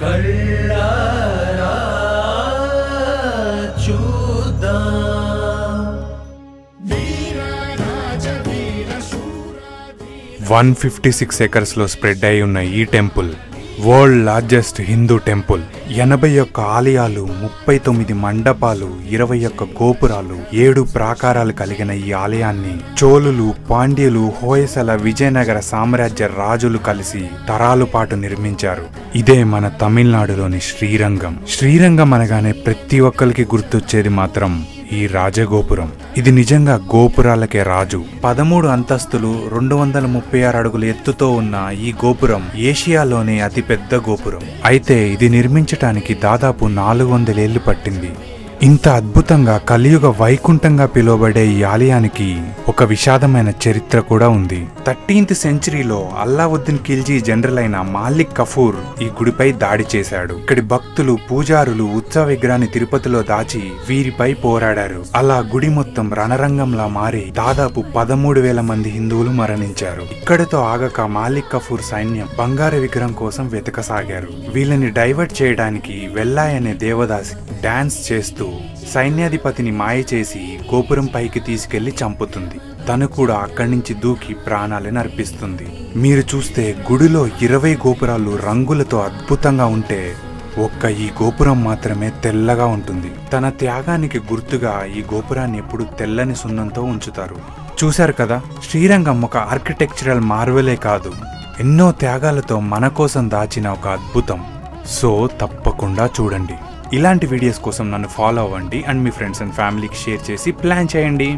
కళ్ళారా చూద్దాం 156 ఎకర్స్లో స్ప్రెడ్ అయి ఉన్న ఈ temple world largest Hindu temple. 81 ఆలయాలు, 39 మండపాలు, 21 గోపురాలు, 7 ప్రాకారాలు కలిగిన ఈ ఆలయాన్ని చోళులు, పాండ్యులు, హోయసల, విజయనగర సామ్రాజ్య రాజులు కలిసి తరాలు పాటు నిర్మించారు. ఇదే మన తమిళనాడులోని శ్రీరంగం. శ్రీరంగం అనగానే ప్రతి ఒక్కరికి గుర్తొచ్చేది మాత్రం ఈ రాజగోపురం. ఇది నిజంగా గోపురాలకే రాజు. 13 అంతస్తులు, 236 అడుగుల ఎత్తుతో ఉన్న ఈ గోపురం ఏషియాలోనే అతిపెద్ద గోపురం. అయితే ఇది నిర్మించటానికి దాదాపు 400 ఏళ్లు పట్టింది. ఇంత అద్భుతంగా కలియుగ వైకుంఠంగా పిలువబడే ఈ ఆలయానికి ఒక విషాదమైన చరిత్ర కూడా ఉంది. 13th సెంచరీలో అల్లావుద్దీన్ ఖిల్జీ జనరల్ అయిన మాలిక్ కఫూర్ ఈ గుడిపై దాడి చేశాడు. ఇక్కడి భక్తులు, పూజారులు ఉత్సవ విగ్రహాన్ని తిరుపతిలో దాచి వీరిపై పోరాడారు. అలా గుడి మొత్తం రణరంగంలా మారి దాదాపు 13,000 మంది హిందువులు మరణించారు. ఇక్కడితో ఆగక మాలిక్ కఫూర్ సైన్యం బంగారు విగ్రహం కోసం వెతకసాగారు. వీళ్ళని డైవర్ట్ చేయడానికి వెల్లాయ్ అనే దేవదాసి డాన్స్ చేస్తూ సైన్యాధిపతిని మాయ చేసి గోపురం పైకి తీసుకెళ్లి చంపుతుంది. తను కూడా అక్కడి నుంచి దూకి ప్రాణాలను అర్పిస్తుంది. మీరు చూస్తే గుడిలో 20 గోపురాలు రంగులతో అద్భుతంగా ఉంటే ఒక్క ఈ గోపురం మాత్రమే తెల్లగా ఉంటుంది. తన త్యాగానికి గుర్తుగా ఈ గోపురాన్ని ఎప్పుడు తెల్లని సున్నంతో ఉంచుతారు. చూశారు కదా, శ్రీరంగం ఒక ఆర్కిటెక్చరల్ మార్వెలే కాదు, ఎన్నో త్యాగాలతో మన కోసం దాచిన ఒక అద్భుతం. సో తప్పకుండా చూడండి. ఇలాంటి వీడియోస్ కోసం నన్ను ఫాలో అవ్వండి అండ్ మీ ఫ్రెండ్స్ అండ్ ఫ్యామిలీకి షేర్ చేసి ప్లాన్ చేయండి.